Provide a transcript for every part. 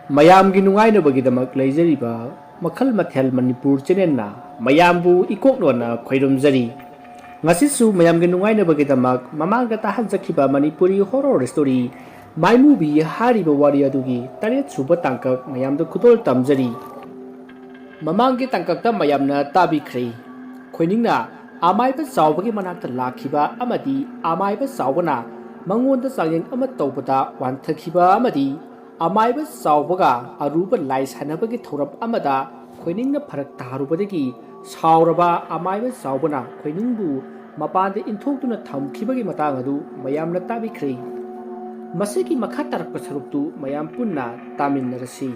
ꯃꯌꯥꯝꯒꯤ ꯅꯨꯡꯉꯥꯏꯅꯕꯒꯤꯗꯃꯛ ꯂꯩꯖꯔꯤꯕ ꯃꯈꯜ ꯃꯊꯦꯜ ꯃꯅꯤꯄꯨꯔ ꯆꯦꯅꯦꯜꯅ ꯃꯌꯥꯝꯕꯨ ꯏꯀꯣꯛꯂꯣꯟꯅ ꯈꯣꯏꯔꯨꯝꯖꯔꯤ ꯉꯁꯤꯁꯨ ꯃꯌꯥꯝꯒꯤ ꯅꯨꯡꯉꯥꯏꯅꯕꯒꯤꯗꯃꯛ ꯃꯃꯥꯡꯗ ꯇꯥꯍꯟꯖꯈꯤꯕ ꯃꯅꯤꯄꯨꯔꯤ ꯍꯣꯔꯔ ꯁ꯭ꯇꯣꯔꯤ ꯃꯥꯏꯃꯨꯕꯤ ꯍꯥꯏꯔꯤꯕ ꯋꯥꯔꯤ ꯑꯗꯨꯒꯤ 7ꯁꯨꯕ ꯇꯥꯡꯀꯛ ꯃꯌꯥꯝꯗ ꯈꯨꯗꯣꯜ ꯇꯝꯖꯔꯤ ꯃꯃꯥꯡꯒꯤ ꯇꯥꯡꯀꯛꯇ ꯃꯌꯥꯝꯅ ꯇꯥꯕꯤꯈ꯭ꯔꯦ ꯈꯣꯏꯅꯤꯡꯅ ꯑꯃꯥꯏꯕ ꯆꯥꯎꯕꯒꯤ ꯃꯅꯥꯛꯇ ꯂꯥꯛꯈꯤꯕ ꯑꯃꯗꯤ ꯑꯃꯥꯏꯕ ꯆꯥꯎꯕꯅ ꯃꯉꯣꯟꯗ ꯆꯥꯡꯌꯦꯡ ꯑꯃ ꯇꯧꯕꯗ ꯋꯥꯟꯊꯈꯤꯕ ꯑꯃꯗꯤ ꯑꯃꯥꯏꯕ ꯆꯥꯎꯕꯒ ꯑꯔꯨꯕ ꯂꯥꯏ ꯁꯥꯟꯅꯕꯒꯤ ꯊꯧꯔꯝ ꯑꯃꯗ ꯈꯣꯏꯅꯤꯡꯅ ꯐꯔꯛ ꯇꯥꯔꯨꯕꯗꯒꯤ ꯁꯥꯎꯔꯕ ꯑꯃꯥꯏꯕ ꯆꯥꯎꯕꯅ ꯈꯣꯏꯅꯤꯡꯕꯨ ꯃꯄꯥꯟꯗ ꯏꯟꯊꯣꯛꯇꯨꯅ ꯊꯝꯈꯤꯕꯒꯤ ꯃꯇꯥꯡ ꯑꯗꯨ ꯃꯌꯥꯝꯅ ꯇꯥꯕꯤꯈ꯭ꯔꯦ ꯃꯁꯤꯒꯤ ꯃꯈꯥ ꯇꯥꯔꯛꯄ ꯁꯔꯨꯛꯇꯨ ꯃꯌꯥꯝ ꯄꯨꯟꯅ ꯇꯥꯃꯤꯟꯅꯔꯁꯤ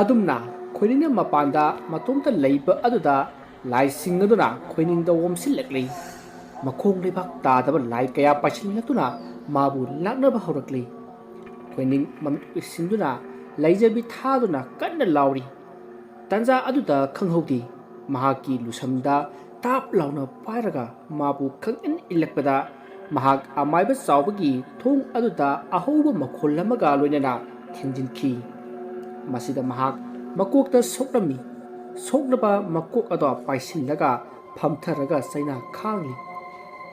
ꯑꯗꯨꯝꯅ ꯈꯣꯏꯅꯤꯡꯅ ꯃꯄꯥꯟꯗ ꯃꯇꯣꯝꯇ ꯂꯩꯕ ꯑꯗꯨꯗ ꯂꯥꯏꯁꯤꯡ ꯑꯗꯨꯅ ꯈꯣꯏꯅꯤꯡꯗ ꯑꯣꯝꯁꯤꯜꯂꯛꯂꯤ ꯃꯈꯣꯡ ꯂꯩꯕꯥꯛ ꯇꯥꯗꯕ ꯂꯥꯏ ꯀꯌꯥ ꯄꯥꯏꯁꯤꯜꯂꯛꯇꯨꯅ ꯃꯥꯕꯨ ꯂꯥꯛꯅꯕ ꯍꯧꯔꯛꯂꯤ ꯈꯣꯏꯅꯤꯡ ꯃꯃꯤꯠ ꯎꯏꯁꯤꯟꯗꯨꯅ ꯂꯩꯖꯕꯤ ꯊꯥꯗꯨꯅ ꯀꯟꯅ ꯂꯥꯎꯔꯤ ꯇꯟꯖꯥ ꯑꯗꯨꯗ ꯈꯪꯍꯧꯗꯦ ꯃꯍꯥꯛꯀꯤ ꯂꯨꯁꯝꯗ ꯇꯥꯞ ꯂꯥꯎꯅ ꯄꯥꯏꯔꯒ ꯃꯥꯕꯨ ꯈꯪꯏꯟ ꯏꯜꯂꯛꯄꯗ ꯃꯍꯥꯛ ꯑꯃꯥꯏꯕ ꯆꯥꯎꯕꯒꯤ ꯊꯣꯡ ꯑꯗꯨꯗ ꯑꯍꯧꯕ ꯃꯈꯣꯜ ꯑꯃꯒ ꯂꯣꯏꯅꯅ ꯊꯤꯟꯖꯤꯟꯈꯤ ꯃꯁꯤꯗ ꯃꯍꯥꯛ ꯃꯀꯣꯛꯇ ꯁꯣꯛꯂꯝꯃꯤ ꯁꯣꯛꯂꯕ ꯃꯀꯣꯛ ꯑꯗꯣ ꯄꯥꯏꯁꯤꯜꯂꯒ ꯐꯝꯊꯔꯒ ꯆꯩꯅꯥ ꯈꯥꯡꯂꯤ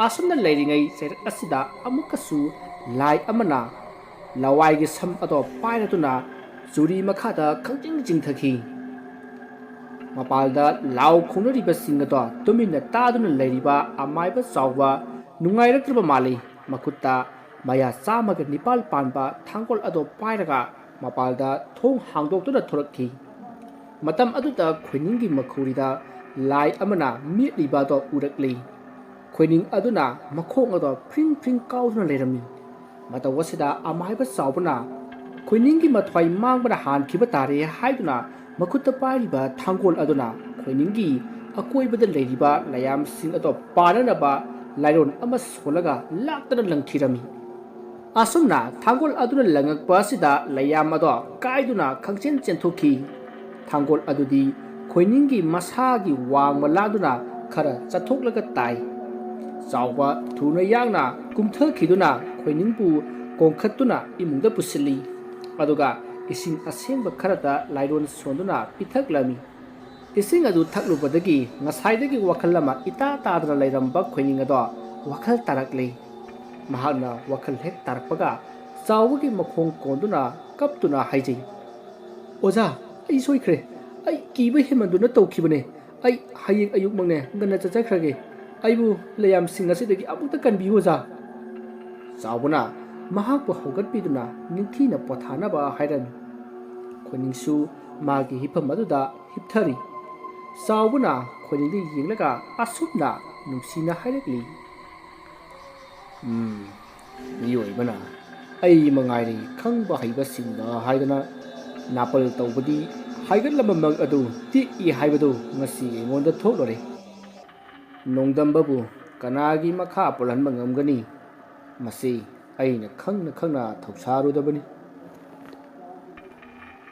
ꯑꯁꯨꯝꯅ ꯂꯩꯔꯤꯉꯩ ꯆꯩꯔꯛ ꯑꯁꯤꯗ ꯑꯃꯨꯛꯀꯁꯨ ꯂꯥꯏ ꯑꯃꯅ ꯂꯋꯥꯏꯒꯤ ꯁꯝ ꯑꯗꯣ ꯄꯥꯏꯔꯗꯨꯅ ꯖꯨꯔꯤ ꯃꯈꯥꯗ ꯈꯪꯆꯤꯡ ꯆꯤꯡꯊꯈꯤ ꯃꯄꯥꯜꯗ ꯂꯥꯎ ꯈꯣꯡꯅꯔꯤꯕꯁꯤꯡ ꯑꯗꯣ ꯇꯨꯃꯤꯟꯅ ꯇꯥꯗꯨꯅ ꯂꯩꯔꯤꯕ ꯑꯃꯥꯏꯕ ꯆꯥꯎꯕ ꯅꯨꯡꯉꯥꯏꯔꯛꯇ꯭ꯔꯕ ꯃꯥꯜꯂꯤ ꯃꯈꯨꯠꯇ ꯃꯌꯥ 109 ꯄꯥꯟꯕ ꯊꯥꯡꯒꯣꯜ ꯑꯗꯣ ꯄꯥꯏꯔꯒ ꯃꯄꯥꯜꯗ ꯊꯣꯡ ꯍꯥꯡꯗꯣꯛꯇꯨꯅ ꯊꯣꯔꯛꯈꯤ ꯃꯇꯝ ꯑꯗꯨꯗ ꯈꯣꯏꯅꯤꯡꯒꯤ ꯃꯈꯧꯔꯤꯗ ꯂꯥꯏ ꯑꯃꯅ ꯃꯦꯠꯂꯤꯕ ꯑꯗꯣ ꯎꯔꯛꯂꯤ ꯈꯣꯏꯅꯤꯡ ꯑꯗꯨꯅ ꯃꯈꯣꯡ ꯑꯗꯣ ꯐ꯭ꯔꯤꯡ ꯐ꯭ꯔꯤꯡ ꯀꯥꯎꯗꯨꯅ ꯂꯩꯔꯝꯃꯤ ꯃꯇꯧ ꯑꯁꯤꯗ ꯑꯃꯥꯏꯕ ꯆꯥꯎꯕꯅ ꯈꯣꯏꯅꯤꯡꯒꯤ ꯃꯊ꯭ꯋꯥꯏ ꯃꯥꯡꯕꯅ ꯍꯥꯟꯈꯤꯕ ꯇꯥꯔꯦ ꯍꯥꯏꯗꯨꯅ ꯃꯈꯨꯠꯇ ꯄꯥꯏꯔꯤꯕ ꯊꯥꯡꯒꯣꯜ ꯑꯗꯨꯅ ꯈꯣꯏꯅꯤꯡꯒꯤ ꯑꯀꯣꯏꯕꯗ ꯂꯩꯔꯤꯕ ꯂꯥꯏꯌꯥꯝꯁꯤꯡ ꯑꯗꯣ ꯄꯥꯅꯅꯕ ꯂꯥꯏꯔꯣꯟ ꯑꯃ ꯁꯣꯜꯂꯒ ꯂꯥꯛꯇꯅ ꯂꯪꯊꯤꯔꯝꯃꯤ ꯑꯁꯨꯝꯅ ꯊꯥꯡꯒꯣꯜ ꯑꯗꯨꯅ ꯂꯪꯉꯛꯄ ꯑꯁꯤꯗ ꯂꯥꯏꯌꯥꯝ ꯑꯗꯣ ꯀꯥꯏꯗꯨꯅ ꯈꯪꯆꯦꯟ ꯆꯦꯟꯊꯣꯛꯈꯤ ꯊꯥꯡꯒꯣꯜ ꯑꯗꯨꯗꯤ ꯈꯣꯏꯅꯤꯡꯒꯤ ꯃꯁꯥꯒꯤ ꯋꯥꯡꯃ ꯂꯥꯟꯗꯨꯅ ꯈꯔ ꯆꯠꯊꯣꯛꯂꯒ ꯇꯥꯏ ꯆꯥꯎꯕ ꯊꯨꯅ ꯌꯥꯡꯅ ꯀꯨꯝꯊꯈꯤꯗꯨꯅ ꯈꯣꯏꯅꯤꯡꯕꯨ ꯀꯣꯡꯈꯠꯇꯨꯅ ꯏꯃꯨꯡꯗ ꯄꯨꯁꯤꯜꯂꯤ ꯑꯗꯨꯒ ꯏꯁꯤꯡ ꯑꯁꯦꯡꯕ ꯈꯔꯗ ꯂꯥꯏꯔꯣꯟ ꯁꯣꯟꯗꯨꯅ ꯄꯤꯊꯛꯂꯝꯃꯤ ꯏꯁꯤꯡ ꯑꯗꯨ ꯊꯛꯂꯨꯕꯗꯒꯤ ꯉꯁꯥꯏꯗꯒꯤ ꯋꯥꯈꯜ ꯑꯃ ꯏꯇꯥ ꯇꯥꯗꯅ ꯂꯩꯔꯝꯕ ꯈꯣꯏꯅꯤꯡ ꯑꯗꯣ ꯋꯥꯈꯜ ꯇꯥꯔꯛꯂꯤ ꯃꯍꯥꯛꯅ ꯋꯥꯈꯜ ꯍꯦꯛ ꯇꯥꯔꯛꯄꯒ ꯆꯥꯎꯕꯒꯤ ꯃꯈꯣꯡ ꯀꯣꯟꯗꯨꯅ ꯀꯞꯇꯨꯅ ꯍꯥꯏꯖꯩ ꯑꯣꯖꯥ ꯑꯩ ꯁꯣꯏꯈ꯭ꯔꯦ ꯑꯩ ꯀꯤꯕ ꯍꯦꯟꯃꯟꯗꯨꯅ ꯇꯧꯈꯤꯕꯅꯦ ꯑꯩ ꯍꯌꯦꯡ ꯑꯌꯨꯛꯃꯛꯅꯦ ꯉꯟꯅ ꯆꯠꯆꯈ꯭ꯔꯒꯦ ꯑꯩꯕꯨ ꯂꯩꯌꯥꯝꯁꯤꯡ ꯑꯁꯤꯗꯒꯤ ꯑꯃꯨꯛꯇ ꯀꯟꯕꯤꯌꯨ ꯑꯣꯖꯥ ꯆꯥꯎꯕꯅ ꯃꯍꯥꯛꯄꯨ ꯍꯧꯒꯠꯄꯤꯗꯨꯅ ꯅꯤꯡꯊꯤꯅ ꯄꯣꯊꯥꯅꯕ ꯍꯥꯏꯔꯝꯃꯤ ꯈꯣꯏꯅꯤꯡꯁꯨ ꯃꯥꯒꯤ ꯍꯤꯐꯝ ꯑꯗꯨꯗ ꯍꯤꯞꯊꯔꯤ ꯆꯥꯎꯕꯅ ꯈꯣꯏꯅꯤꯡꯗ ꯌꯦꯡꯂꯒ ꯑꯁꯨꯝꯅ ꯅꯨꯡꯁꯤꯅ ꯍꯥꯏꯔꯛꯂꯤ ꯃꯤꯑꯣꯏꯕꯅ ꯑꯩ ꯃꯉꯥꯏꯔꯦ ꯈꯪꯕ ꯍꯩꯕꯁꯤꯡꯗ ꯍꯥꯏꯗꯅ ꯅꯥꯄꯜ ꯇꯧꯕꯗꯤ ꯍꯥꯏꯒꯠꯂꯝꯕ ꯃꯪ ꯑꯗꯨ ꯇꯦꯛꯏ ꯍꯥꯏꯕꯗꯨ ꯉꯁꯤ ꯑꯩꯉꯣꯟꯗ ꯊꯣꯛꯂꯣꯔꯦ ꯅꯣꯡꯗꯝꯕꯕꯨ ꯀꯅꯥꯒꯤ ꯃꯈꯥ ꯄꯣꯜꯍꯟꯕ ꯉꯝꯒꯅꯤ ꯃꯁꯤ ꯑꯩꯅ ꯈꯪꯅ ꯈꯪꯅ ꯊꯧꯁꯥꯔꯨꯗꯕꯅꯤ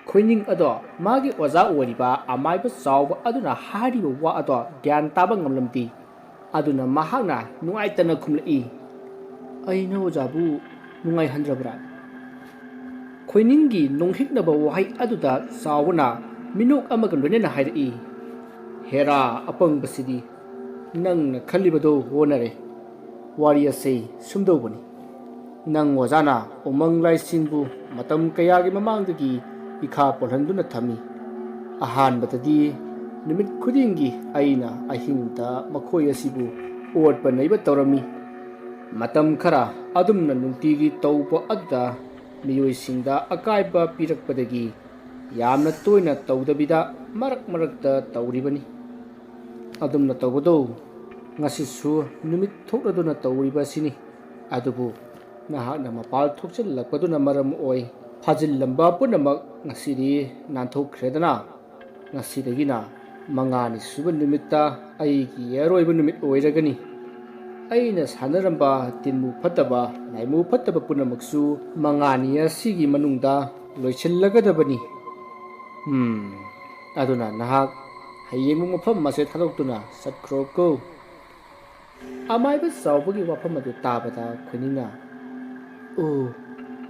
ꯈꯣꯏꯅꯤꯡ ꯑꯗꯣ ꯃꯥꯒꯤ ꯑꯣꯖꯥ ꯑꯣꯏꯔꯤꯕ ꯑꯃꯥꯏꯕ ꯆꯥꯎꯕ ꯑꯗꯨꯅ ꯍꯥꯏꯔꯤꯕ ꯋꯥ ꯑꯗꯣ ꯒ꯭ꯌꯥꯟ ꯇꯥꯕ ꯉꯝꯂꯝꯗꯦ ꯑꯗꯨꯅ ꯃꯍꯥꯛꯅ ꯅꯨꯡꯉꯥꯏꯇꯅ ꯈꯨꯝꯂꯛꯏ ꯑꯩꯅ ꯑꯣꯖꯥꯕꯨ ꯅꯨꯡꯉꯥꯏꯍꯟꯗ꯭ꯔꯕ꯭ꯔꯥ ꯈꯣꯏꯅꯤꯡꯒꯤ ꯅꯣꯡꯍꯤꯛꯅꯕ ꯋꯥꯍꯩ ꯑꯗꯨꯗ ꯆꯥꯎꯕꯅ ꯃꯤꯅꯣꯛ ꯑꯃꯒ ꯂꯣꯏꯅꯅ ꯍꯥꯏꯔꯛꯏ ꯍꯦꯔꯥ ꯑꯄꯪꯕꯁꯤꯗꯤ ꯅꯪꯅ ꯈꯜꯂꯤꯕꯗꯣ ꯑꯣꯟꯅꯔꯦ ꯋꯥꯔꯤ ꯑꯁꯤ ꯁꯨꯝꯗꯧꯕꯅꯤ ꯅꯪ ꯑꯣꯖꯥꯅ ꯎꯃꯪ ꯂꯥꯏꯁꯤꯡꯕꯨ ꯃꯇꯝ ꯀꯌꯥꯒꯤ ꯃꯃꯥꯡꯗꯒꯤ ꯏꯈꯥ ꯄꯣꯜꯍꯟꯗꯨꯅ ꯊꯝꯃꯤ ꯑꯍꯥꯟꯕꯗꯗꯤ ꯅꯨꯃꯤꯠ ꯈꯨꯗꯤꯡꯒꯤ ꯑꯩꯅ ꯑꯍꯤꯡꯗ ꯃꯈꯣꯏ ꯑꯁꯤꯕꯨ ꯑꯣꯠꯄ ꯅꯩꯕ ꯇꯧꯔꯝꯃꯤ ꯃꯇꯝ ꯈꯔ ꯑꯗꯨꯝꯅ ꯅꯨꯡꯇꯤꯒꯤ ꯇꯧꯕ ꯑꯗꯨꯗ ꯃꯤꯑꯣꯏꯁꯤꯡꯗ ꯑꯀꯥꯏꯕ ꯄꯤꯔꯛꯄꯗꯒꯤ ꯌꯥꯝꯅ ꯇꯣꯏꯅ ꯇꯧꯗꯕꯤꯗ ꯃꯔꯛ ꯃꯔꯛꯇ ꯇꯧꯔꯤꯕꯅꯤ ꯑꯗꯨꯝꯅ ꯇꯧꯕꯗꯣ ꯉꯁꯤꯁꯨ ꯅꯨꯃꯤꯠ ꯊꯣꯛꯂꯗꯨꯅ ꯇꯧꯔꯤꯕꯁꯤꯅꯤ ꯑꯗꯨꯕꯨ ꯅꯍꯥꯛꯅ ꯃꯄꯥꯜ ꯊꯣꯛꯆꯤꯜꯂꯛꯄꯗꯨꯅ ꯃꯔꯝ ꯑꯣꯏ ꯐꯥꯖꯤꯜꯂꯝꯕ ꯄꯨꯝꯅꯃꯛ ꯉꯁꯤꯗꯤ ꯅꯥꯟꯊꯣꯛꯈ꯭ꯔꯦꯗꯅ ꯉꯁꯤꯗꯒꯤꯅ 5ꯅꯤ ꯁꯨꯕ ꯅꯨꯃꯤꯠꯇ ꯑꯩꯒꯤ ꯑꯔꯣꯏꯕ ꯅꯨꯃꯤꯠ ꯑꯣꯏꯔꯒꯅꯤ ꯑꯩꯅ ꯁꯥꯟꯅꯔꯝꯕ ꯇꯤꯟꯃꯨ ꯐꯠꯇꯕ ꯂꯥꯏꯃꯨ ꯐꯠꯇꯕ ꯄꯨꯝꯅꯃꯛꯁꯨ 5ꯅꯤ ꯑꯁꯤꯒꯤ ꯃꯅꯨꯡꯗ ꯂꯣꯏꯁꯤꯜꯂꯒꯗꯕꯅꯤ ꯑꯗꯨꯅ ꯅꯍꯥꯛ ꯍꯌꯦꯡꯃꯨꯛ ꯃꯐꯝ ꯑꯁꯤ ꯊꯥꯗꯣꯛꯇꯨꯅ ꯆꯠꯈ꯭ꯔꯣꯀꯣ ꯑꯃꯥꯏꯕ ꯆꯥꯎꯕꯒꯤ ꯋꯥꯐꯝ ꯑꯗꯨ ꯇꯥꯕꯗ ꯈꯣꯏꯅꯤꯡꯅ ꯑꯣ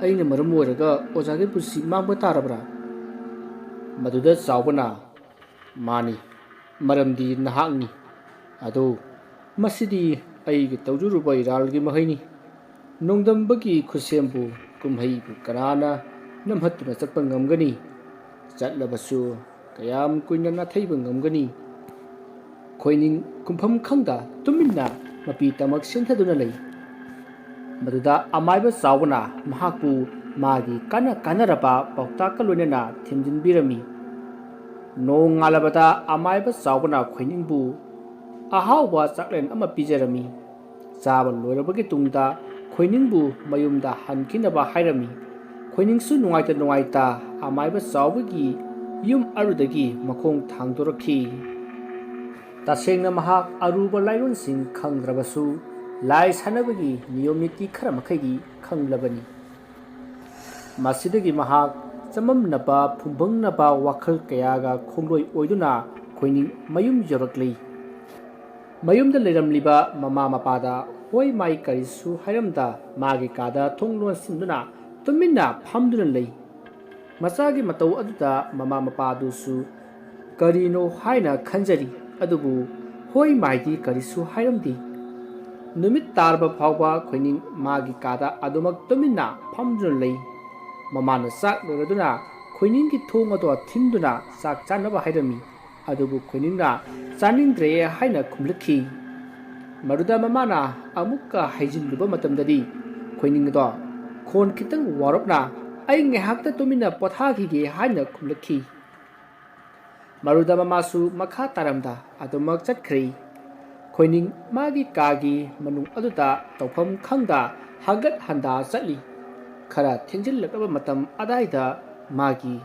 ꯑꯩꯅ ꯃꯔꯝ ꯑꯣꯏꯔꯒ ꯑꯣꯖꯥꯒꯤ ꯄꯨꯟꯁꯤ ꯃꯥꯡꯕ ꯇꯥꯔꯕ꯭ꯔꯥ? ꯃꯗꯨꯗ ꯆꯥꯎꯕꯅ ꯃꯥꯅꯤ, ꯃꯔꯝꯗꯤ ꯅꯍꯥꯛꯅꯤ꯫ ꯑꯗꯣ ꯃꯁꯤꯗꯤ ꯑꯩꯒꯤ ꯇꯧꯖꯔꯨꯕ ꯏꯔꯥꯜꯒꯤ ꯃꯍꯩꯅꯤ꯫ ꯅꯣꯡꯗꯝꯕꯒꯤ ꯈꯨꯠꯁꯦꯝꯕꯨ ꯀꯨꯝꯍꯩꯕꯨ ꯀꯅꯥꯅ ꯅꯝꯍꯠꯇꯨꯅ ꯆꯠꯄ ꯉꯝꯒꯅꯤ? ꯆꯠꯂꯕꯁꯨ ꯀꯌꯥꯝ ꯀꯨꯏꯅ ꯅꯥꯊꯩꯕ ꯉꯝꯒꯅꯤ? ꯈꯣꯏꯅꯤꯡ ꯀꯨꯝꯐꯝ ꯈꯪꯗ ꯇꯨꯃꯤꯟꯅ ꯃꯄꯤ ꯇꯃꯛ ꯆꯦꯟꯊꯗꯨꯅ ꯂꯩ꯫ ꯃꯗꯨꯗ ꯑꯃꯥꯏꯕ ꯆꯥꯎꯕꯅ ꯃꯍꯥꯛꯄꯨ ꯃꯥꯒꯤ ꯀꯥꯟꯅꯔꯕ ꯄꯥꯎꯇꯥꯛꯀ ꯂꯣꯏꯅꯅ ꯊꯦꯝꯖꯤꯟꯕꯤꯔꯝꯃꯤ꯫ ꯅꯣꯡ ꯉꯥꯜꯂꯕꯗ ꯑꯃꯥꯏꯕ ꯆꯥꯎꯕꯅ ꯈꯣꯏꯅꯤꯡꯕꯨ ꯑꯍꯥꯎꯕ ꯆꯥꯛꯂꯦꯟ ꯑꯃ ꯄꯤꯖꯔꯝꯃꯤ꯫ ꯆꯥꯕ ꯂꯣꯏꯔꯕꯒꯤ ꯇꯨꯡꯗ ꯈꯣꯏꯅꯤꯡꯕꯨ ꯃꯌꯨꯝꯗ ꯍꯟꯈꯤꯅꯕ ꯍꯥꯏꯔꯝꯃꯤ꯫ ꯈꯣꯏꯅꯤꯡꯁꯨ ꯅꯨꯡꯉꯥꯏꯇ ꯑꯃꯥꯏꯕ ꯆꯥꯎꯕꯒꯤ ꯌꯨꯝ ꯑꯗꯨꯗꯒꯤ ꯃꯈꯣꯡ ꯊꯥꯡꯗꯣꯔꯛꯈꯤ꯫ ꯇꯁꯦꯡꯅ ꯃꯍꯥꯛ ꯑꯔꯨꯕ ꯂꯥꯏꯔꯣꯟꯁꯤꯡ ꯈꯪꯗ꯭ꯔꯕꯁꯨ ꯂꯥꯏ ꯁꯥꯟꯅꯕꯒꯤ ꯅꯤꯌꯣꯝ ꯅꯤꯇꯤ ꯈꯔ ꯃꯈꯩꯗꯤ ꯈꯪꯂꯕꯅꯤ꯫ ꯃꯁꯤꯗꯒꯤ ꯃꯍꯥꯛ ꯆꯃꯝꯅꯕ ꯐꯨꯡꯕꯪꯅꯕ ꯋꯥꯈꯜ ꯀꯌꯥꯒ ꯈꯣꯡꯂꯣꯏ ꯑꯣꯏꯗꯨꯅ ꯈꯣꯏꯅꯤꯡ ꯃꯌꯨꯝ ꯌꯧꯔꯛꯂꯤ꯫ ꯃꯌꯨꯝꯗ ꯂꯩꯔꯝꯂꯤꯕ ꯃꯃꯥ ꯃꯄꯥꯗ ꯍꯣꯏ ꯃꯥꯏ ꯀꯔꯤꯁꯨ ꯍꯥꯏꯔꯝꯗ ꯃꯥꯒꯤ ꯀꯥꯗ ꯊꯣꯡ ꯂꯣꯟꯁꯤꯟꯗꯨꯅ ꯇꯨꯃꯤꯟꯅ ꯐꯝꯗꯨꯅ ꯂꯩ꯫ ꯃꯆꯥꯒꯤ ꯃꯇꯧ ꯑꯗꯨꯗ ꯃꯃꯥ ꯃꯄꯥꯗꯨꯁꯨ ꯀꯔꯤꯅꯣ ꯍꯥꯏꯅ ꯈꯟꯖꯔꯤ, ꯑꯗꯨꯕꯨ ꯍꯣꯏ ꯃꯥꯏꯗꯤ ꯀꯔꯤꯁꯨ ꯍꯥꯏꯔꯝꯗꯦ꯫ ꯅꯨꯃꯤꯠ ꯇꯥꯔꯕ ꯐꯥꯎꯕ ꯈꯣꯏꯅꯤꯡ ꯃꯥꯒꯤ ꯀꯥꯗ ꯑꯗꯨꯃꯛ ꯇꯨꯃꯤꯟꯅ ꯐꯝꯗꯨꯅ ꯂꯩ꯫ ꯃꯃꯥꯅ ꯆꯥꯛ ꯂꯣꯏꯔꯗꯨꯅ ꯈꯣꯏꯅꯤꯡꯒꯤ ꯊꯣꯡ ꯑꯗꯨ ꯊꯤꯟꯗꯨꯅ ꯆꯥꯛ ꯆꯥꯅꯕ ꯍꯥꯏꯔꯝꯃꯤ꯫ ꯑꯗꯨꯕꯨ ꯈꯣꯏꯅꯤꯡꯅ ꯆꯥꯅꯤꯡꯗ꯭ꯔꯦ ꯍꯥꯏꯅ ꯈꯨꯝꯂꯛꯈꯤ꯫ ꯃꯗꯨꯗ ꯃꯃꯥꯅ ꯑꯃꯨꯛꯀ ꯍꯩꯖꯤꯜꯂꯨꯕ ꯃꯇꯝꯗꯗꯤ ꯈꯣꯏꯅꯤꯡ ꯑꯗꯣ ꯈꯣꯟ ꯈꯤꯇꯪ ꯋꯥꯔꯞꯅ "ꯑꯩ ꯉꯥꯏꯍꯥꯛꯇ ꯇꯨꯃꯤꯟꯅ ꯄꯣꯊꯥꯈꯤꯒꯦ" ꯍꯥꯏꯅ ꯈꯨꯝꯂꯛꯈꯤ꯫ ꯃꯗꯨꯗ ꯃꯃꯥꯁꯨ ꯃꯈꯥ ꯇꯥꯔꯝꯗ ꯑꯗꯨꯃꯛ ꯆꯠꯈ꯭ꯔꯦ꯫ ꯈꯣꯏꯅꯤꯡ ꯃꯥꯒꯤ ꯀꯥꯒꯤ ꯃꯅꯨꯡ ꯑꯗꯨꯗ ꯇꯧꯐꯝ ꯈꯪꯗ ꯍꯪꯒꯠ ꯍꯟꯗꯥ ꯆꯠꯂꯤ꯫ ꯈꯔ ꯊꯦꯡꯖꯤꯜꯂꯛꯂꯕ ꯃꯇꯝ ꯑꯗꯥꯏꯗ ꯃꯥꯒꯤ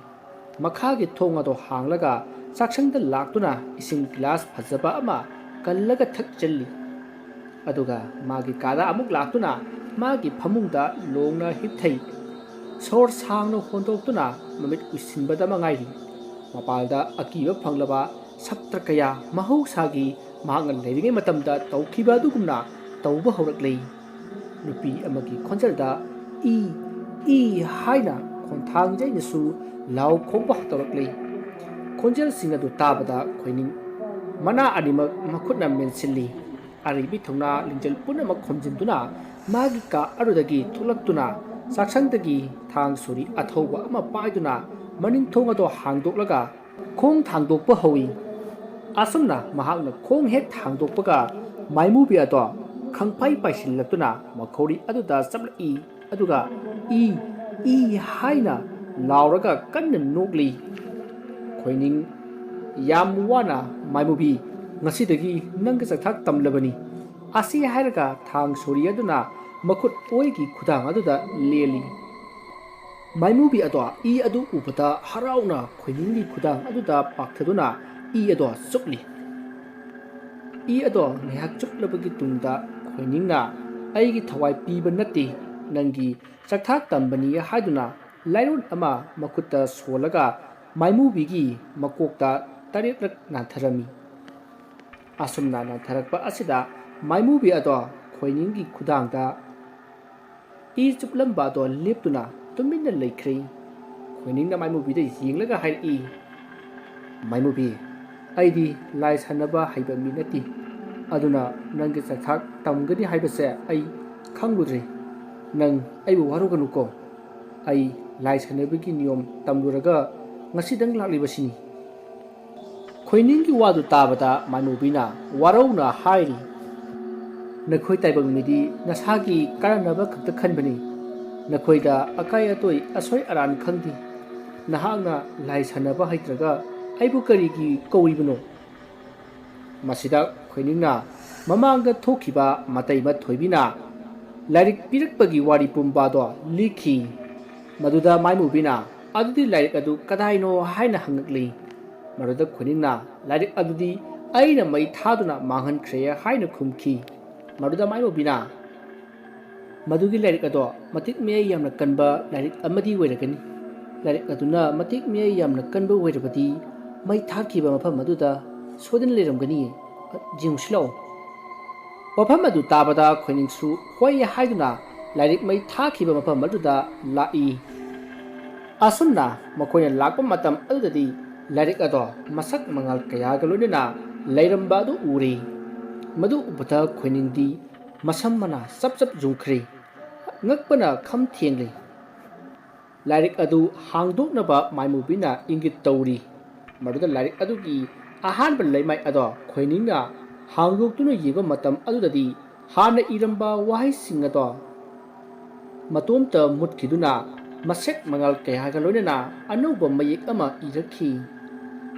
ꯃꯈꯥꯒꯤ ꯊꯣꯡ ꯑꯗꯨ ꯍꯥꯡꯂꯒ ꯆꯥꯛꯁꯪꯗ ꯂꯥꯛꯇꯨꯅ ꯏꯁꯤꯡ ꯒꯤꯂꯥꯁ ꯐꯖꯕ ꯑꯃ ꯀꯜꯂꯒ ꯊꯛꯆꯜꯂꯤ꯫ ꯑꯗꯨꯒ ꯃꯥꯒꯤ ꯀꯥꯗ ꯑꯃꯨꯛ ꯂꯥꯛꯇꯨꯅ ꯃꯥꯒꯤ ꯐꯃꯨꯡꯗ ꯂꯣꯡꯅ ꯍꯤꯞꯊꯩ꯫ ꯁꯣꯔ ꯁꯥꯡꯅ ꯍꯣꯟꯗꯣꯛꯇꯨꯅ ꯃꯃꯤꯠ ꯎꯏꯁꯤꯟꯕꯗ ꯃꯉꯥꯏꯔꯤ꯫ ꯃꯄꯥꯜꯗ ꯑꯀꯤꯕ ꯐꯪꯂꯕ ꯁꯞꯇ꯭ꯔ ꯀꯌꯥ ꯃꯍꯧꯁꯥꯒꯤ ꯃꯍꯥꯛꯅ ꯂꯩꯔꯤꯉꯩ ꯃꯇꯝꯗ ꯇꯧꯈꯤꯕ ꯑꯗꯨꯒꯨꯝꯅ ꯇꯧꯕ ꯍꯧꯔꯛꯂꯤ꯫ ꯅꯨꯄꯤ ꯑꯃꯒꯤ ꯈꯣꯟꯖꯦꯜꯗ "ꯏ ꯏ" ꯍꯥꯏꯅ ꯈꯣꯟꯊꯥꯡꯖꯩꯅꯁꯨ ꯂꯥꯎ ꯈꯣꯡꯕ ꯇꯧꯔꯛꯂꯤ꯫ ꯈꯣꯟꯖꯦꯜꯁꯤꯡ ꯑꯗꯨ ꯇꯥꯕꯗ ꯈꯣꯏꯅꯤꯡ ꯃꯅꯥ ꯑꯅꯤꯃꯛ ꯃꯈꯨꯠꯅ ꯃꯦꯟꯁꯤꯜꯂꯤ꯫ ꯑꯔꯩꯕꯤ ꯊꯧꯅꯥ ꯂꯤꯡꯖꯦꯜ ꯄꯨꯝꯅꯃꯛ ꯈꯣꯝꯖꯤꯟꯗꯨꯅ ꯃꯥꯒꯤ ꯀꯥ ꯑꯗꯨꯗꯒꯤ ꯊꯣꯛꯂꯛꯇꯨꯅ ꯆꯥꯛꯁꯪꯗꯒꯤ ꯊꯥꯡ ꯁꯣꯔꯤ ꯑꯊꯧꯕ ꯑꯃ ꯄꯥꯏꯗꯨꯅ ꯃꯅꯤꯡ ꯊꯣꯡ ꯑꯗꯨ ꯍꯥꯡꯗꯣꯛꯂꯒ ꯈꯣꯡ ꯊꯥꯡꯗꯣꯛꯄ ꯍꯧꯏ꯫ ꯑꯁꯨꯝꯅ ꯃꯍꯥꯛꯅ ꯈꯣꯡ ꯍꯦꯛ ꯊꯥꯡꯗꯣꯛꯄꯒ ꯃꯥꯏꯃꯨꯕꯤ ꯑꯗꯣ ꯈꯪꯄꯥꯏ ꯄꯥꯏꯁꯤꯜꯂꯛꯇꯨꯅ ꯃꯈꯧꯔꯤ ꯑꯗꯨꯗ ꯆꯞꯂꯛꯏ꯫ ꯑꯗꯨꯒ "ꯏ ꯏ" ꯍꯥꯏꯅ ꯂꯥꯎꯔꯒ ꯀꯟꯅ ꯅꯣꯛꯂꯤ꯫ ꯈꯣꯏꯅꯤꯡ ꯌꯥꯝ ꯋꯥꯅ "ꯃꯥꯏꯃꯨꯕꯤ, ꯉꯁꯤꯗꯒꯤ ꯅꯪꯒ ꯆꯥꯛꯊꯥꯛ ꯇꯝꯂꯕꯅꯤ" ꯑꯁꯤ ꯍꯥꯏꯔꯒ ꯊꯥꯡ ꯁꯣꯔꯤ ꯑꯗꯨꯅ ꯃꯈꯨꯠ ꯑꯣꯏꯒꯤ ꯈꯨꯗꯥꯡ ꯑꯗꯨꯗ ꯂꯦꯜꯂꯤ꯫ ꯃꯥꯏꯃꯨꯕꯤ ꯑꯗꯣ ꯏ ꯑꯗꯨ ꯎꯕꯗ ꯍꯔꯥꯎꯅ ꯈꯣꯏꯅꯤꯡꯒꯤ ꯈꯨꯗꯥꯡ ꯑꯗꯨꯗ ꯄꯥꯛꯊꯗꯨꯅ ꯏ ꯑꯗꯣ ꯆꯨꯞꯂꯤ꯫ ꯏ ꯑꯗꯣ ꯉꯥꯏꯍꯥꯛ ꯆꯨꯞꯂꯕꯒꯤ ꯇꯨꯡꯗ ꯈꯣꯏꯅꯤꯡꯅ "ꯑꯩꯒꯤ ꯊꯋꯥꯏ ꯄꯤꯕ ꯅꯠꯇꯦ, ꯅꯪꯒꯤ ꯆꯥꯛꯊꯥꯛ ꯇꯝꯕꯅꯤ" ꯍꯥꯏꯗꯨꯅ ꯂꯥꯏꯔꯣꯟ ꯑꯃ ꯃꯈꯨꯠꯇ ꯁꯣꯜꯂꯒ ꯃꯥꯏꯃꯨꯕꯤꯒꯤ ꯃꯀꯣꯛꯇ 7ꯔꯛ ꯅꯥꯟꯊꯔꯝꯃꯤ꯫ ꯑꯁꯨꯝꯅ ꯅꯥꯟꯊꯔꯛꯄ ꯑꯁꯤꯗ ꯃꯥꯏꯃꯨꯕꯤ ꯑꯗꯣ ꯈꯣꯏꯅꯤꯡꯒꯤ ꯈꯨꯗꯥꯡꯗ ꯏ ꯆꯨꯞꯂꯝꯕ ꯑꯗꯣ ꯂꯦꯞꯇꯨꯅ ꯇꯨꯃꯤꯟꯅ ꯂꯩꯈ꯭ꯔꯦ꯫ ꯈꯣꯏꯅꯤꯡꯅ ꯃꯥꯏꯃꯨꯕꯤꯗ ꯌꯦꯡꯂꯒ ꯍꯥꯏꯔꯛꯏ, "ꯃꯥꯏꯃꯨꯕꯤ, ꯑꯩꯗꯤ ꯂꯥꯏ ꯁꯥꯟꯅꯕ ꯍꯩꯕ ꯃꯤ ꯅꯠꯇꯦ, ꯑꯗꯨꯅ ꯅꯪꯒꯤ ꯆꯥꯛꯊꯥꯛ ꯇꯝꯒꯅꯤ ꯍꯥꯏꯕꯁꯦ ꯑꯩ ꯈꯪꯂꯨꯗ꯭ꯔꯦ꯫ ꯅꯪ ꯑꯩꯕꯨ ꯋꯥꯔꯧꯒꯅꯨꯀꯣ꯫ ꯑꯩ ꯂꯥꯏ ꯁꯥꯟꯅꯕꯒꯤ ꯅꯤꯌꯣꯝ ꯇꯝꯂꯨꯔꯒ ꯉꯁꯤꯗꯪ ꯂꯥꯛꯂꯤꯕꯁꯤꯅꯤ"꯫ ꯈꯣꯏꯅꯤꯡꯒꯤ ꯋꯥꯗꯨ ꯇꯥꯕꯗ ꯃꯥꯏꯃꯨꯕꯤꯅ ꯋꯥꯔꯧꯅ ꯍꯥꯏꯔꯤ, "ꯅꯈꯣꯏ ꯇꯥꯏꯕꯪ ꯃꯤꯗꯤ ꯅꯁꯥꯒꯤ ꯀꯥꯟꯅꯅꯕ ꯈꯛꯇ ꯈꯟꯕꯅꯤ꯫ ꯅꯈꯣꯏꯗ ꯑꯀꯥꯏ ꯑꯇꯣꯏ ꯑꯁꯣꯏ ꯑꯔꯥꯟ ꯈꯪꯗꯦ꯫ ꯅꯍꯥꯛꯅ ꯂꯥꯏ ꯁꯥꯟꯅꯕ ꯍꯩꯇ꯭ꯔꯒ ꯑꯩꯕꯨ ꯀꯔꯤꯒꯤ ꯀꯧꯔꯤꯕꯅꯣ"꯫ ꯃꯁꯤꯗ ꯈꯣꯏꯅꯤꯡꯅ ꯃꯃꯥꯡꯗ ꯊꯣꯛꯈꯤꯕ ꯃꯇꯩꯃ ꯊꯣꯏꯕꯤꯅ ꯂꯥꯏꯔꯤꯛ ꯄꯤꯔꯛꯄꯒꯤ ꯋꯥꯔꯤ ꯄꯨꯝꯕꯗꯣ ꯂꯤꯈꯤ꯫ ꯃꯗꯨꯗ ꯃꯥꯏꯃꯨꯕꯤꯅ "ꯑꯗꯨꯗꯤ ꯂꯥꯏꯔꯤꯛ ꯑꯗꯨ ꯀꯗꯥꯏꯅꯣ" ꯍꯥꯏꯅ ꯍꯪꯉꯛꯂꯤ꯫ ꯃꯗꯨꯗ ꯈꯣꯏꯅꯤꯡꯅ "ꯂꯥꯏꯔꯤꯛ ꯑꯗꯨꯗꯤ ꯑꯩꯅ ꯃꯩ ꯊꯥꯗꯨꯅ ꯃꯥꯡꯍꯟꯈ꯭ꯔꯦ" ꯍꯥꯏꯅ ꯈꯨꯝꯈꯤ꯫ ꯃꯗꯨꯗ ꯃꯥꯏꯃꯨꯕꯤꯅ "ꯃꯗꯨꯒꯤ ꯂꯥꯏꯔꯤꯛ ꯑꯗꯣ ꯃꯇꯤꯛ ꯃꯌꯥꯏ ꯌꯥꯝꯅ ꯀꯟꯕ ꯂꯥꯏꯔꯤꯛ ꯑꯃꯗꯤ ꯑꯣꯏꯔꯒꯅꯤ꯫ ꯂꯥꯏꯔꯤꯛ ꯑꯗꯨꯅ ꯃꯇꯤꯛ ꯃꯌꯥꯏ ꯌꯥꯝꯅ ꯀꯟꯕ ꯑꯣꯏꯔꯕꯗꯤ ꯃꯩ ꯊꯥꯈꯤꯕ ꯃꯐꯝ ꯑꯗꯨꯗ ꯁꯣꯏꯗꯅ ꯂꯩꯔꯝꯒꯅꯤꯌꯦ, ꯌꯦꯡꯉꯨꯁꯤ ꯂꯥꯛꯑꯣ"꯫ ꯋꯥꯐꯝ ꯑꯗꯨ ꯇꯥꯕꯗ ꯈꯣꯏꯅꯤꯡꯁꯨ ꯍꯣꯏ ꯍꯥꯏꯗꯨꯅ ꯂꯥꯏꯔꯤꯛ ꯃꯩ ꯊꯥꯈꯤꯕ ꯃꯐꯝ ꯑꯗꯨꯗ ꯂꯥꯛꯏ꯫ ꯑꯁꯨꯝꯅ ꯃꯈꯣꯏꯅ ꯂꯥꯛꯄ ꯃꯇꯝ ꯑꯗꯨꯗꯗꯤ ꯂꯥꯏꯔꯤꯛ ꯑꯗꯣ ꯃꯁꯛ ꯃꯉꯥꯜ ꯀꯌꯥꯒ ꯂꯣꯏꯅꯅ ꯂꯩꯔꯝꯕ ꯑꯗꯨ ꯎꯔꯤ꯫ ꯃꯗꯨ ꯎꯕꯗ ꯈꯣꯏꯅꯤꯡꯗꯤ ꯃꯁꯝ ꯃꯅꯥ ꯆꯞ ꯆꯞ ꯌꯨꯡꯈ꯭ꯔꯦ, ꯉꯛꯄꯅ ꯈꯝ ꯊꯦꯡꯂꯤ꯫ ꯂꯥꯏꯔꯤꯛ ꯑꯗꯨ ꯍꯥꯡꯗꯣꯛꯅꯕ ꯃꯥꯏꯃꯨꯕꯤꯅ ꯏꯪꯒꯤꯠ ꯇꯧꯔꯤ꯫ ꯃꯗꯨꯗ ꯂꯥꯏꯔꯤꯛ ꯑꯗꯨꯒꯤ ꯑꯍꯥꯟꯕ ꯂꯩꯃꯥꯏ ꯑꯗꯣ ꯈꯣꯏꯅꯤꯡꯅ ꯍꯥꯡꯗꯣꯛꯇꯨꯅ ꯌꯦꯡꯕ ꯃꯇꯝ ꯑꯗꯨꯗꯗꯤ ꯍꯥꯟꯅ ꯏꯔꯝꯕ ꯋꯥꯍꯩꯁꯤꯡ ꯑꯗꯣ ꯃꯇꯣꯝꯇ ꯃꯨꯠꯈꯤꯗꯨꯅ ꯃꯁꯦꯛ ꯃꯉꯥꯜ ꯀꯌꯥꯒ ꯂꯣꯏꯅꯅ ꯑꯅꯧꯕ ꯃꯌꯦꯛ ꯑꯃ ꯏꯔꯛꯈꯤ꯫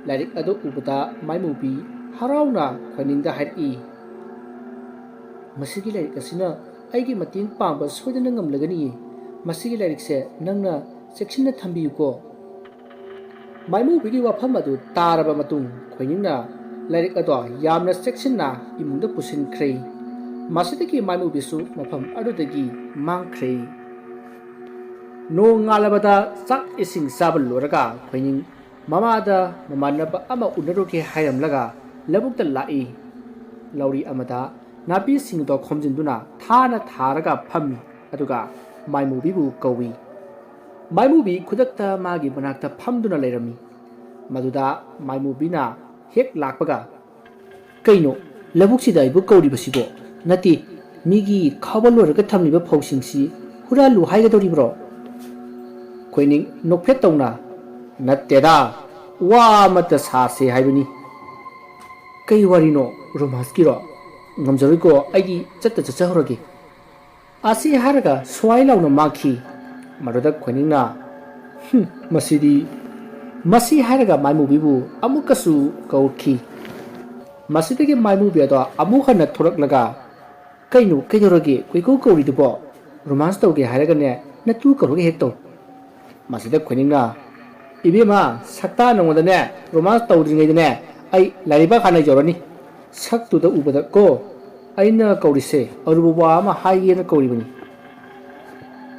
ꯂꯥꯏꯔꯤꯛ ꯑꯗꯨ ꯎꯕꯗ ꯃꯥꯏꯃꯨꯕꯤ ꯍꯔꯥꯎꯅ ꯈꯣꯏꯅꯤꯡꯗ ꯍꯥꯏꯔꯛꯏ, "ꯃꯁꯤꯒꯤ ꯂꯥꯏꯔꯤꯛ ꯑꯁꯤꯅ ꯑꯩꯒꯤ ꯃꯇꯦꯡ ꯄꯥꯡꯕ ꯁꯣꯏꯗꯅ ꯉꯝꯂꯒꯅꯤꯌꯦ꯫ ꯃꯁꯤꯒꯤ ꯂꯥꯏꯔꯤꯛꯁꯦ ꯅꯪꯅ ꯆꯦꯛꯁꯤꯟꯅ ꯊꯝꯕꯤꯌꯨꯀꯣ"꯫ ꯃꯥꯏꯃꯨꯕꯤꯒꯤ ꯋꯥꯐꯝ ꯑꯗꯨ ꯇꯥꯔꯕ ꯃꯇꯨꯡ ꯈꯣꯏꯅꯤꯡꯅ ꯂꯥꯏꯔꯤꯛ ꯑꯗꯣ ꯌꯥꯝꯅ ꯆꯦꯛꯁꯤꯟꯅ ꯏꯃꯨꯡꯗ ꯄꯨꯁꯤꯟꯈ꯭ꯔꯦ꯫ ꯃꯁꯤꯗꯒꯤ ꯃꯥꯏꯃꯨꯕꯤꯁꯨ ꯃꯐꯝ ꯑꯗꯨꯗꯒꯤ ꯃꯥꯡꯈ꯭ꯔꯦ꯫ ꯅꯣꯡ ꯉꯥꯜꯂꯕꯗ ꯆꯥꯛ ꯏꯁꯤꯡ ꯆꯥꯕ ꯂꯣꯏꯔꯒ ꯈꯣꯏꯅꯤꯡ ꯃꯃꯥꯗ ꯃꯃꯥꯟꯅꯕ ꯑꯃ ꯎꯅꯔꯨꯒꯦ ꯍꯥꯏꯔꯝꯂꯒ ꯂꯧꯕꯨꯛꯇ ꯂꯥꯛꯏ꯫ ꯂꯧꯔꯤ ꯑꯃꯗ ꯅꯥꯄꯤꯁꯤꯡꯗꯣ ꯈꯣꯝꯖꯤꯟꯗꯨꯅ ꯊꯥꯅ ꯊꯥꯔꯒ ꯐꯝꯃꯤ ꯑꯗꯨꯒ ꯃꯥꯏꯃꯨꯕꯤꯕꯨ ꯀꯧꯏ꯫ ꯃꯥꯏꯃꯨꯕꯤ ꯈꯨꯗꯛꯇ ꯃꯥꯒꯤ ꯃꯅꯥꯛꯇ ꯐꯝꯗꯨꯅ ꯂꯩꯔꯝꯃꯤ꯫ ꯃꯗꯨꯗ ꯃꯥꯏꯃꯨꯕꯤꯅ ꯍꯦꯛ ꯂꯥꯛꯄꯒ, "ꯀꯩꯅꯣ ꯂꯧꯕꯨꯛꯁꯤꯗ ꯑꯩꯕꯨ ꯀꯧꯔꯤꯕꯁꯤꯕꯣ? ꯅꯠꯇꯦ, ꯃꯤꯒꯤ ꯈꯥꯎꯕ ꯂꯣꯏꯔꯒ ꯊꯝꯂꯤꯕ ꯐꯧꯁꯤꯡꯁꯤ ꯍꯨꯔꯥꯜꯂꯨ ꯍꯥꯏꯒꯗꯧꯔꯤꯕ꯭ꯔꯣ?" ꯈꯣꯏꯅꯤꯡ ꯅꯣꯛꯐꯦꯠ ꯇꯧꯅ, "ꯅꯠꯇꯦꯗ, ꯋꯥ ꯑꯃꯠꯇ ꯁꯥꯁꯦ ꯍꯥꯏꯕꯅꯤ"꯫ "ꯀꯩ ꯋꯥꯔꯤꯅꯣ? ꯔꯣꯃꯥꯟꯁꯀꯤꯔꯣ? ꯉꯝꯖꯔꯣꯏꯀꯣ, ꯑꯩꯗꯤ ꯆꯠꯆꯍꯧꯔꯒꯦ"꯫ ꯑꯁꯤ ꯍꯥꯏꯔꯒ ꯁ꯭ꯋꯥꯏ ꯂꯥꯎꯅ ꯃꯥꯡꯈꯤ꯫ ꯃꯗꯨꯗ ꯈꯣꯏꯅꯤꯡꯅ, ꯃꯁꯤ ꯍꯥꯏꯔꯒ ꯃꯥꯏꯃꯨꯕꯤꯕꯨ ꯑꯃꯨꯛꯀꯁꯨ ꯀꯧꯈꯤ꯫ ꯃꯁꯤꯗꯒꯤ ꯃꯥꯏꯃꯨꯕꯤ ꯑꯗꯣ ꯑꯃꯨꯛ ꯍꯟꯅ ꯊꯣꯔꯛꯂꯒ, "ꯀꯩꯅꯣ ꯀꯩꯗꯧꯔꯒꯦ ꯀꯣꯏꯀꯧ ꯀꯧꯔꯤꯗꯨꯕꯣ? ꯔꯣꯃꯥꯟꯁ ꯇꯧꯒꯦ ꯍꯥꯏꯔꯒꯅꯦ ꯅꯇꯨ ꯀꯧꯔꯒ ꯍꯦꯛ ꯇꯧ"꯫ ꯃꯁꯤꯗ ꯈꯣꯏꯅꯤꯡꯅ, "ꯏꯕꯦꯝꯃ, ꯁꯛꯇꯥ ꯅꯉꯣꯟꯗꯅꯦ ꯔꯣꯃꯥꯟꯁ ꯇꯧꯗ꯭ꯔꯤꯉꯩꯗꯅꯦ ꯑꯩ ꯂꯥꯏꯔꯩꯕꯥꯛ ꯍꯥꯟꯅ ꯌꯧꯔꯅꯤ꯫ ꯁꯛꯇꯨꯗ ꯎꯕꯗ ꯀꯣ, ꯑꯩꯅ ꯀꯧꯔꯤꯁꯦ ꯑꯔꯨꯕ ꯋꯥ ꯑꯃ ꯍꯥꯏꯒꯦꯅ ꯀꯧꯔꯤꯕꯅꯤ"꯫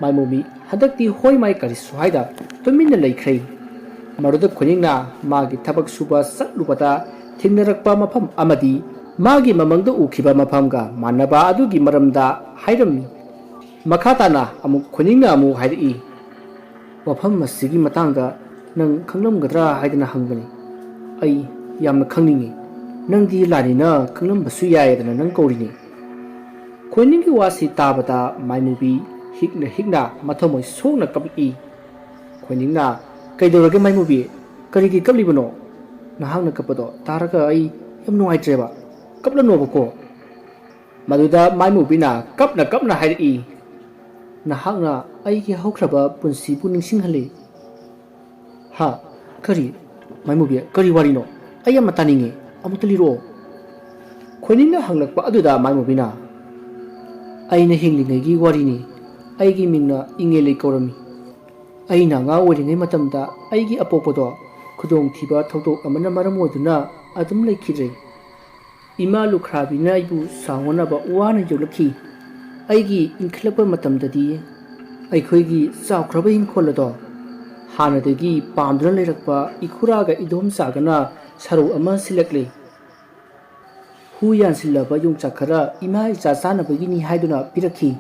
ꯃꯥꯏꯃꯨꯕꯤ ꯍꯟꯗꯛꯇꯤ ꯍꯣꯏ ꯃꯥꯏ ꯀꯔꯤꯁꯨ ꯍꯥꯏꯗ ꯇꯨꯃꯤꯟꯅ ꯂꯩꯈ꯭ꯔꯦ꯫ ꯃꯗꯨꯗ ꯈꯣꯏꯅꯤꯡꯅ ꯃꯥꯒꯤ ꯊꯕꯛ ꯁꯨꯕ ꯆꯠꯂꯨꯕꯗ ꯊꯦꯡꯅꯔꯛꯄ ꯃꯐꯝ ꯑꯃꯗꯤ ꯃꯥꯒꯤ ꯃꯃꯪꯗ ꯎꯈꯤꯕ ꯃꯐꯝꯒ ꯃꯥꯟꯅꯕ ꯑꯗꯨꯒꯤ ꯃꯔꯝꯗ ꯍꯥꯏꯔꯝꯃꯤ꯫ ꯃꯈꯥ ꯇꯥꯅ ꯈꯣꯏꯅꯤꯡꯅ ꯑꯃꯨꯛ ꯍꯥꯏꯔꯛꯏ, "ꯋꯥꯐꯝ ꯑꯁꯤꯒꯤ ꯃꯇꯥꯡꯗ ꯅꯪ ꯈꯪꯂꯝꯒꯗ꯭ꯔꯥ ꯍꯥꯏꯗꯅ ꯍꯪꯕꯅꯤ꯫ ꯑꯩ ꯌꯥꯝꯅ ꯈꯪꯅꯤꯡꯉꯤ꯫ ꯅꯪꯗꯤ ꯂꯥꯅꯤꯅ ꯈꯪꯂꯝꯕꯁꯨ ꯌꯥꯏꯗꯅ ꯅꯪ ꯀꯧꯔꯤꯅꯤ"꯫ ꯈꯣꯏꯅꯤꯡꯒꯤ ꯋꯥꯁꯤ ꯇꯥꯕꯗ ꯃꯥꯏꯃꯨꯕꯤ ꯍꯤꯛꯅ ꯍꯤꯛꯅ ꯃꯊꯃꯣꯏ ꯁꯣꯛꯅ ꯀꯞꯂꯛꯏ꯫ ꯈꯣꯏꯅꯤꯡꯅ, "ꯀꯩꯗꯧꯔꯒꯦ ꯃꯥꯏꯃꯨꯕꯤ? ꯀꯔꯤꯒꯤ ꯀꯞꯂꯤꯕꯅꯣ? ꯅꯍꯥꯛꯅ ꯀꯞꯄꯗꯣ ꯇꯥꯔꯒ ꯑꯩ ꯌꯥꯝ ꯅꯨꯡꯉꯥꯏꯇ꯭ꯔꯦꯕ, ꯀꯞꯂꯅꯣꯕꯀꯣ"꯫ ꯃꯗꯨꯗ ꯃꯥꯏꯃꯨꯕꯤꯅ ꯀꯞꯅ ꯀꯞꯅ ꯍꯥꯏꯔꯛꯏ, "ꯅꯍꯥꯛꯅ ꯑꯩꯒꯤ ꯍꯧꯈ꯭ꯔꯕ ꯄꯨꯟꯁꯤꯕꯨ ꯅꯤꯡꯁꯤꯡꯍꯜꯂꯤ"꯫ "ꯍꯥ? ꯀꯔꯤ? ꯃꯥꯏꯃꯨꯕꯤ, ꯀꯔꯤ ꯋꯥꯔꯤꯅꯣ? ꯑꯩ ꯌꯥꯝꯅ ꯇꯥꯅꯤꯡꯉꯤ, ꯑꯃꯨꯛꯇ ꯂꯤꯔꯛꯑꯣ"꯫ ꯈꯣꯏꯅꯤꯡꯅ ꯍꯪꯂꯛꯄ ꯑꯗꯨꯗ ꯃꯥꯏꯃꯨꯕꯤꯅ, "ꯑꯩꯅ ꯍꯤꯡꯂꯤꯉꯩꯒꯤ ꯋꯥꯔꯤꯅꯤ꯫ ꯑꯩꯒꯤ ꯃꯤꯡꯅ ꯏꯉꯦꯂꯩ ꯀꯧꯔꯝꯃꯤ꯫ ꯑꯩꯅ ꯑꯉꯥꯡ ꯑꯣꯏꯔꯤꯉꯩ ꯃꯇꯝꯗ ꯑꯩꯒꯤ ꯑꯄꯣꯛꯄꯗꯣ ꯈꯨꯗꯣꯡꯊꯤꯕ ꯊꯧꯗꯣꯛ ꯑꯃꯅ ꯃꯔꯝ ꯑꯣꯏꯗꯨꯅ ꯑꯗꯨꯝ ꯂꯩꯈꯤꯗ꯭ꯔꯦ꯫ ꯏꯃꯥ ꯂꯨꯈ꯭ꯔꯥꯕꯤꯅ ꯑꯩꯕు ꯁꯥꯎꯅꯅꯕ ꯋꯥꯅ ꯌꯣꯛꯂꯛꯈꯤ꯫ ꯑꯩꯒꯤ ꯏꯟꯈꯠꯂꯛꯄ ꯃꯇꯝꯗꯗꯤ ꯑꯩꯈꯣꯏꯒꯤ ꯆꯥꯎꯈ꯭ꯔꯕ ꯏꯪꯈꯣꯜ ꯑꯗꯣ ꯍꯥꯟꯅꯗꯒꯤ ꯄꯥꯝꯗꯨꯅ ꯂꯩꯔꯛꯄ ꯏꯈꯨꯔꯥꯒ ꯏꯗꯣꯝꯆꯥꯒꯅ ꯁꯔꯧ ꯑꯃ ꯁꯤꯜꯂꯛꯂꯦ꯫ ꯍꯨ ꯌꯥꯟꯁꯤꯜꯂꯕ ꯌꯣꯡꯆꯥꯛ ꯈꯔ ꯏꯃꯥ ꯏꯆꯥ ꯆꯥꯅꯕꯒꯤꯅꯤ ꯍꯥꯏꯗꯨꯅ ꯄꯤꯔꯛꯈꯤ꯫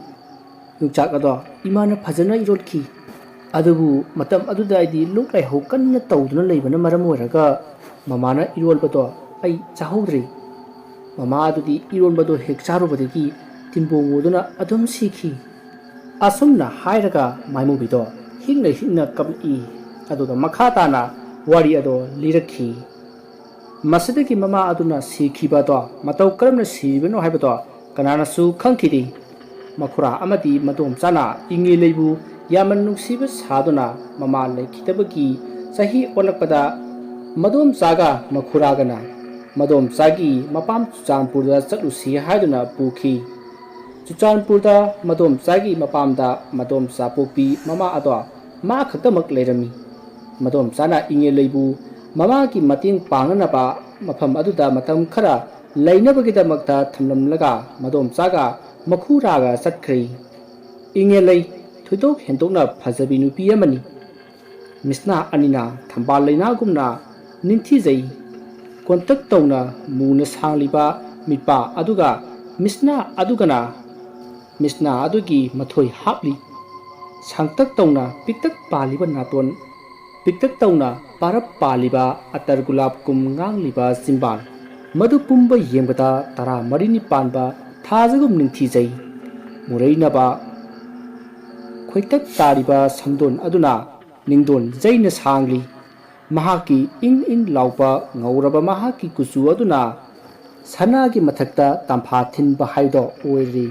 ꯌꯣꯡꯆꯥꯛ ꯑꯗꯣ ꯏꯃꯥꯅ ꯐꯖꯅ ꯏꯔꯣꯜꯈꯤ꯫ ꯑꯗꯨꯕꯨ ꯃꯇꯝ ꯑꯗꯨꯗ ꯑꯩꯗꯤ ꯂꯣꯛ ꯂꯥꯏꯍꯧ ꯀꯟꯅ ꯇꯧꯗꯨꯅ ꯂꯩꯕꯅ ꯃꯔꯝ ꯑꯣꯏꯔꯒ ꯃꯃꯥꯅ ꯏꯔꯣꯜꯕꯗꯣ ꯑꯩ ꯆꯥꯍꯧꯗ꯭ꯔꯦ꯫ ꯃꯃꯥ ꯑꯗꯨꯗꯤ ꯏꯔꯣꯟꯕꯗꯣ ꯍꯦꯛ ꯆꯥꯔꯨꯕꯗꯒꯤ ꯇꯤꯟꯕꯣꯡ ꯑꯣꯗꯨꯅ ꯑꯗꯨꯝ ꯁꯤꯈꯤ"꯫ ꯑꯁꯨꯝꯅ ꯍꯥꯏꯔꯒ ꯃꯥꯏꯃꯨꯕꯤꯗꯣ ꯍꯤꯛꯅ ꯍꯤꯛꯅ ꯀꯞꯂꯛꯏ ꯑꯗꯨꯒ ꯃꯈꯥ ꯇꯥꯅ ꯋꯥꯔꯤ ꯑꯗꯣ ꯂꯤꯔꯛꯈꯤ꯫ ꯃꯁꯤꯗꯒꯤ ꯃꯃꯥ ꯑꯗꯨꯅ ꯁꯤꯈꯤꯕ ꯑꯗꯣ ꯃꯇꯧ ꯀꯔꯝꯅ ꯁꯤꯔꯤꯕꯅꯣ ꯍꯥꯏꯕꯗꯣ ꯀꯅꯥꯅꯁꯨ ꯈꯪꯈꯤꯗꯦ꯫ ꯃꯈꯨꯔꯥ ꯑꯃꯗꯤ ꯃꯗꯣꯝꯆꯥꯅ ꯏꯉꯦꯂꯩꯕꯨ ꯌꯥꯝꯅ ꯅꯨꯡꯁꯤꯕ ꯁꯥꯗꯨꯅ ꯃꯃꯥ ꯂꯩꯈꯤꯗꯕꯒꯤ ꯆꯍꯤ ꯑꯣꯜꯂꯛꯄꯗ ꯃꯗꯣꯝꯆꯥꯒ ꯃꯈꯨꯔꯥꯒꯅ ꯃꯗꯣꯝꯆꯥꯒꯤ ꯃꯄꯥꯝ ꯆꯨꯔꯥꯆꯥꯟꯄꯨꯔꯗ ꯆꯠꯂꯨꯁꯤ ꯍꯥꯏꯗꯨꯅ ꯄꯨꯈꯤ꯫ ꯆꯨꯔꯥꯆꯥꯟꯄꯨꯔꯗ ꯃꯗꯣꯝꯆꯥꯒꯤ ꯃꯄꯥꯝꯗ ꯃꯗꯣꯝꯆꯥ ꯄꯣꯛꯄꯤ ꯃꯃꯥ ꯑꯗꯣ ꯃꯥ ꯈꯛꯇꯃꯛ ꯂꯩꯔꯝꯃꯤ꯫ ꯃꯗꯣꯝꯆꯥꯅ ꯏꯉꯦꯂꯩꯕꯨ ꯃꯃꯥꯒꯤ ꯃꯇꯦꯡ ꯄꯥꯡꯅꯅꯕ ꯃꯐꯝ ꯑꯗꯨꯗ ꯃꯇꯝ ꯈꯔ ꯂꯩꯅꯕꯒꯤꯗꯃꯛꯇ ꯊꯝꯂꯝꯂꯒ ꯃꯗꯣꯝꯆꯥꯒ ꯃꯈꯨꯔꯥꯒ ꯆꯠꯈ꯭ꯔꯦ꯫ ꯏꯉꯦꯂꯩ ꯊꯣꯏꯗꯣꯛ ꯍꯦꯟꯗꯣꯛꯅ ꯐꯖꯕꯤ ꯅꯨꯄꯤ ꯑꯃꯅꯤ꯫ ꯃꯤꯁꯅꯥ ꯑꯅꯤꯅ ꯊꯝꯕꯥꯜ ꯂꯩꯅꯥꯒꯨꯝꯅ ꯅꯤꯡꯊꯤꯖꯩ꯫ ꯀꯣꯟꯇꯛ ꯇꯧꯅ ꯃꯨꯅ ꯁꯥꯡꯂꯤꯕ ꯃꯤꯠꯄꯥ ꯑꯗꯨꯒ ꯃꯤꯁꯅꯥ ꯑꯗꯨꯒꯅ ꯃꯤꯁꯅꯥ ꯑꯗꯨꯒꯤ ꯃꯊꯣꯏ ꯍꯥꯞꯂꯤ ꯁꯥꯡꯇꯛ ꯇꯧꯅ ꯄꯤꯛꯇꯛ ꯄꯥꯜꯂꯤꯕ ꯅꯥꯇꯣꯟ ꯄꯤꯛꯇꯛ ꯇꯧꯅ ꯄꯥꯔꯞ ꯄꯥꯜꯂꯤꯕ ꯑꯇꯔ ꯒꯨꯂꯥꯞꯀꯨꯝ ꯉꯥꯡꯂꯤꯕ ꯆꯤꯝꯕꯥꯜ ꯃꯗꯨ ꯄꯨꯝꯕ ꯌꯦꯡꯕꯗ 14ꯅꯤ ꯄꯥꯟꯕ ꯊꯥꯖꯒꯨꯝ ꯅꯤꯡꯊꯤꯖꯩ ꯃꯨꯔꯩꯅꯕ ꯈꯣꯏꯇꯛ ꯇꯥꯔꯤꯕ ꯁꯝꯗꯣꯟ ꯑꯗꯨꯅ ꯅꯤꯡꯗꯣꯟ ꯖꯩꯅ ꯁꯥꯡꯂꯤ ꯃꯍꯥꯛꯀꯤ ꯏꯪ ꯏꯪ ꯂꯥꯎꯕ ꯉꯧꯔꯕ ꯃꯍꯥꯛꯀꯤ ꯀꯨꯆꯨ ꯑꯗꯨꯅ ꯁꯅꯥꯒꯤ ꯃꯊꯛꯇ ꯇꯝꯐꯥ ꯊꯤꯟꯕ ꯍꯥꯏꯗꯣ ꯑꯣꯏꯔꯤ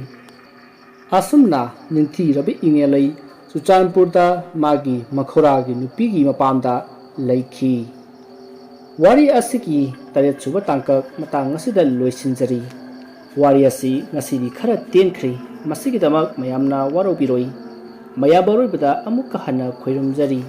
ꯑꯁꯨꯝꯅ ꯅꯤꯡꯊꯤꯔꯕ ꯏꯉꯦꯂꯩ ꯆꯨꯔꯆꯥꯟꯄꯨꯔꯗ ꯃꯥꯒꯤ ꯃꯈꯧꯔꯥꯒꯤ ꯅꯨꯄꯤꯒꯤ ꯃꯄꯥꯝꯗ ꯂꯩꯈꯤ ꯋꯥꯔꯤ ꯑꯁꯤꯒꯤ 8ꯁꯨꯕ ꯇꯥꯡꯀꯛ ꯃꯇꯥꯡ ꯑꯁꯤꯗ ꯂꯣꯏꯁꯤꯟꯖꯔꯤ ꯋꯥꯔꯤ ꯑꯁꯤ ꯉꯁꯤꯗꯤ ꯈꯔ ꯇꯦꯟꯈ꯭ꯔꯦ ꯃꯁꯤꯒꯤꯗꯃꯛ ꯃꯌꯥꯝꯅ ꯋꯥꯔꯧꯕꯤꯔꯣꯏ ꯃꯌꯥꯝ ꯑꯔꯣꯏꯕꯗ ꯑꯃꯨꯛꯀ ꯍꯟꯅ ꯈꯣꯏꯔꯨꯝꯖꯔꯤ